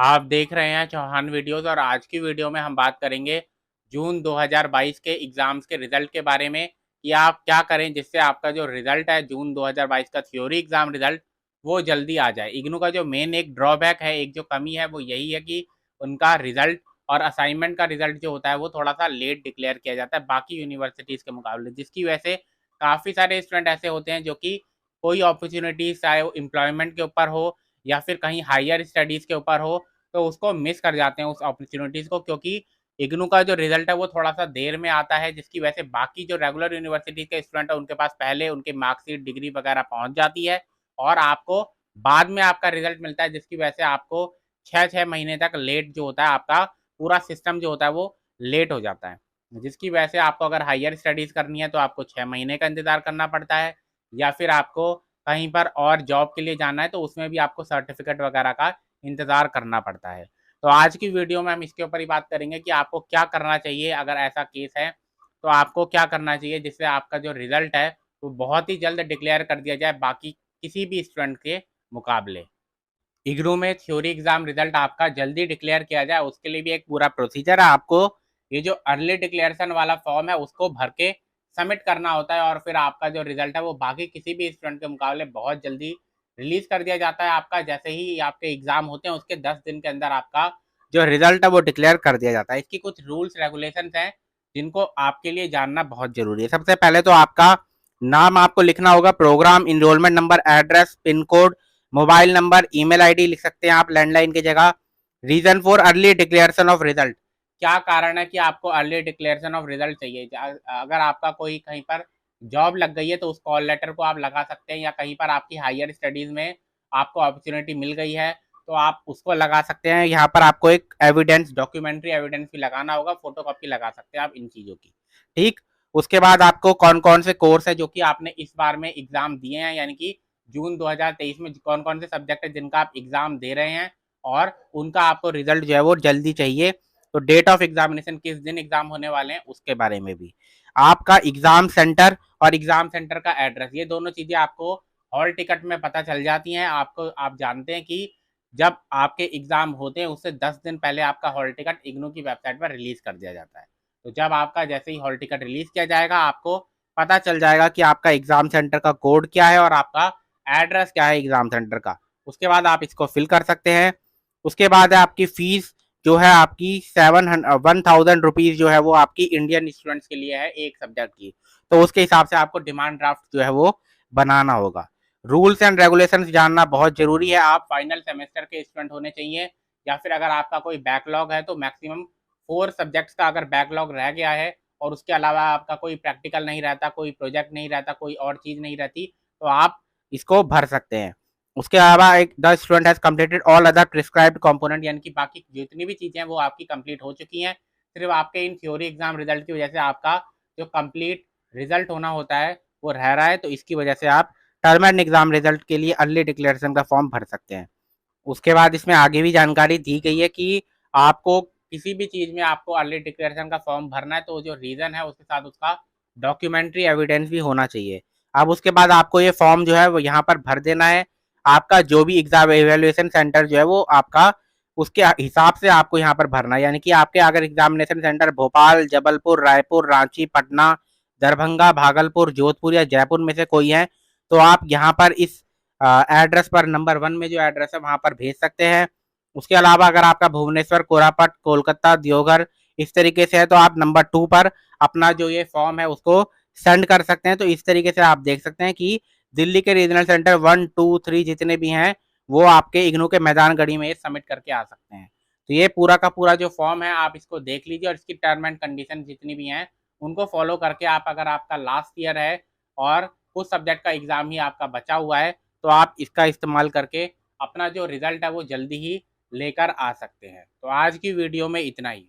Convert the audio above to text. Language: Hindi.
आप देख रहे हैं चौहान वीडियोस और आज की वीडियो में हम बात करेंगे जून 2022 के एग्ज़ाम्स के रिज़ल्ट के बारे में कि आप क्या करें जिससे आपका जो रिज़ल्ट है जून 2022 का थ्योरी एग्ज़ाम रिज़ल्ट वो जल्दी आ जाए। इग्नू का जो मेन एक ड्रॉबैक है, एक जो कमी है वो यही है कि उनका रिज़ल्ट और असाइनमेंट का रिज़ल्ट जो होता है वो थोड़ा-सा लेट डिक्लेयर किया जाता है बाकी यूनिवर्सिटीज़ के मुकाबले, जिसकी वजह से काफ़ी सारे स्टूडेंट ऐसे होते हैं जो कि कोई अपॉर्च्युनिटीज़ चाहे वो एम्प्लॉयमेंट के ऊपर हो या फिर कहीं हायर स्टडीज़ के ऊपर हो, तो उसको मिस कर जाते हैं उस अपॉर्चुनिटीज़ को, क्योंकि इग्नू का जो रिज़ल्ट है वो थोड़ा-सा देर में आता है, जिसकी वजह से बाकी जो रेगुलर यूनिवर्सिटी के स्टूडेंट हैं उनके पास पहले उनकी मार्कशीट, डिग्री वगैरह पहुँच जाती है और आपको बाद में आपका रिज़ल्ट मिलता है, जिसकी वजह से आपको 6-6 महीने तक लेट जो होता है आपका पूरा सिस्टम जो होता है वो लेट हो जाता है। जिसकी वजह से आपको अगर हायर स्टडीज़ करनी है तो आपको 6 महीने का इंतज़ार करना पड़ता है, या फिर आपको कहीं पर और जॉब के लिए जाना है तो उसमें भी आपको सर्टिफ़िकेट वगैरह का इंतज़ार करना पड़ता है। तो आज की वीडियो में हम इसके ऊपर ही बात करेंगे कि आपको क्या करना चाहिए अगर ऐसा केस है, तो आपको क्या करना चाहिए जिससे आपका जो रिज़ल्ट है वो बहुत ही जल्द डिक्लेयर कर दिया जाए बाकी किसी भी स्टूडेंट के मुकाबले। इग्नू में थ्योरी एग्जाम रिजल्ट आपका जल्दी डिक्लेयर किया जाए उसके लिए भी एक पूरा प्रोसीजर है। आपको ये जो अर्ली डिक्लेरेशन वाला फॉर्म है उसको भर के सबमिट करना होता है और फिर आपका जो रिजल्ट है वो बाकी किसी भी स्टूडेंट के मुकाबले बहुत जल्दी रिलीज कर दिया जाता है। आपका जैसे ही आपके एग्जाम होते हैं उसके 10 दिन के अंदर आपका जो रिजल्ट है वो डिक्लेयर कर दिया जाता है। इसकी कुछ रूल्स रेगुलेशंस हैं जिनको आपके लिए जानना बहुत जरूरी है। सबसे पहले तो आपका नाम आपको लिखना होगा, program enrolment number, address, pin code, mobile number, email ID लिख सकते हैं आप लैंडलाइन की जगह। Reason for early declaration of result, क्या कारण है कि आपको अर्ली डिक्लेरेशन ऑफ रिजल्ट चाहिए। अगर आपका कोई कहीं पर जॉब लग गई है तो उस कॉल लेटर को आप लगा सकते हैं, या कहीं पर आपकी हायर स्टडीज में आपको अपॉर्चुनिटी मिल गई है तो आप उसको लगा सकते हैं। यहाँ पर आपको एक एविडेंस, डॉक्यूमेंट्री एविडेंस भी लगाना होगा, फोटोकॉपी लगा सकते हैं आप इन चीज़ों की। ठीक, उसके बाद आपको कौन कौन से कोर्स है जो कि आपने इस बार में एग्जाम दिए हैं, यानी कि जून 2023 में कौन कौन से सब्जेक्ट है जिनका आप एग्जाम दे रहे हैं और उनका आपको रिजल्ट जो है वो जल्दी चाहिए। तो डेट ऑफ एग्जामिनेशन, किस दिन एग्जाम होने वाले हैं उसके बारे में भी, आपका एग्जाम सेंटर और एग्जाम सेंटर का एड्रेस, ये दोनों चीजें आपको हॉल टिकट में पता चल जाती हैं। आपको आप जानते हैं कि जब आपके एग्जाम होते हैं उससे 10 दिन पहले आपका हॉल टिकट इग्नू की वेबसाइट पर रिलीज कर दिया जाता है। तो जब आपका जैसे ही हॉल टिकट रिलीज किया जाएगा आपको पता चल जाएगा कि आपका एग्जाम सेंटर का कोड क्या है और आपका एड्रेस क्या है एग्जाम सेंटर का। उसके बाद आप इसको फिल कर सकते हैं। उसके बाद है आपकी फीस जो है आपकी 1000 रुपीज जो है वो आपकी इंडियन स्टूडेंट्स के लिए है एक सब्जेक्ट की। तो उसके हिसाब से आपको डिमांड ड्राफ्ट जो है वो बनाना होगा। रूल्स एंड रेगुलेशंस जानना बहुत जरूरी है। आप फाइनल सेमेस्टर के स्टूडेंट होने चाहिए, या फिर अगर आपका कोई बैकलॉग है तो मैक्सिमम 4 सब्जेक्ट्स का अगर बैकलॉग रह गया है और उसके अलावा आपका कोई प्रैक्टिकल नहीं रहता, कोई प्रोजेक्ट नहीं रहता, कोई और चीज़ नहीं रहती, तो आप इसको भर सकते हैं। उसके अलावा एक the student has completed all other prescribed component, यानी कि बाकी जितनी भी चीज़ें हैं वो आपकी कंप्लीट हो चुकी हैं। सिर्फ आपके इन थ्योरी एग्जाम रिजल्ट की वजह से आपका जो कंप्लीट रिजल्ट होना होता है वो रह रहा है, तो इसकी वजह से आप टर्म एंड एग्जाम रिजल्ट के लिए अर्ली डिक्लेरेशन का फॉर्म भर सकते हैं। उसके बाद इसमें आगे भी जानकारी दी गई है कि आपको किसी भी चीज़ में आपको अर्ली डिक्लेरेशन का फॉर्म भरना है तो जो रीज़न है उसके साथ उसका डॉक्यूमेंट्री एविडेंस भी होना चाहिए। अब उसके बाद आपको ये फॉर्म जो है वो यहाँ पर भर देना है। आपका जो भी एग्जाम एवेल्युएशन सेंटर जो है वो आपका उसके हिसाब से आपको यहाँ पर भरना है, यानी कि आपके अगर एग्जामिनेशन सेंटर भोपाल, जबलपुर, रायपुर, रांची, पटना, दरभंगा, भागलपुर, जोधपुर या जयपुर में से कोई है तो आप यहाँ पर इस एड्रेस पर नंबर 1 में जो एड्रेस है वहां पर भेज सकते हैं। उसके अलावा अगर आपका भुवनेश्वर, कोरापट, कोलकाता, दियोघर इस तरीके से है तो आप नंबर 2 पर अपना जो ये फॉर्म है उसको सेंड कर सकते हैं। तो इस तरीके से आप देख सकते हैं कि दिल्ली के रीजनल सेंटर 1, 2, 3 जितने भी हैं वो आपके इग्नू के मैदान गढ़ी में सबमिट करके आ सकते हैं। तो ये पूरा का पूरा जो फॉर्म है आप इसको देख लीजिए और इसकी टर्म एंड कंडीशन जितनी भी हैं उनको फॉलो करके आप, अगर आपका लास्ट ईयर है और कुछ सब्जेक्ट का एग्जाम ही आपका बचा हुआ है, तो आप इसका इस्तेमाल करके अपना जो रिजल्ट है वो जल्दी ही लेकर आ सकते हैं। तो आज की वीडियो में इतना ही।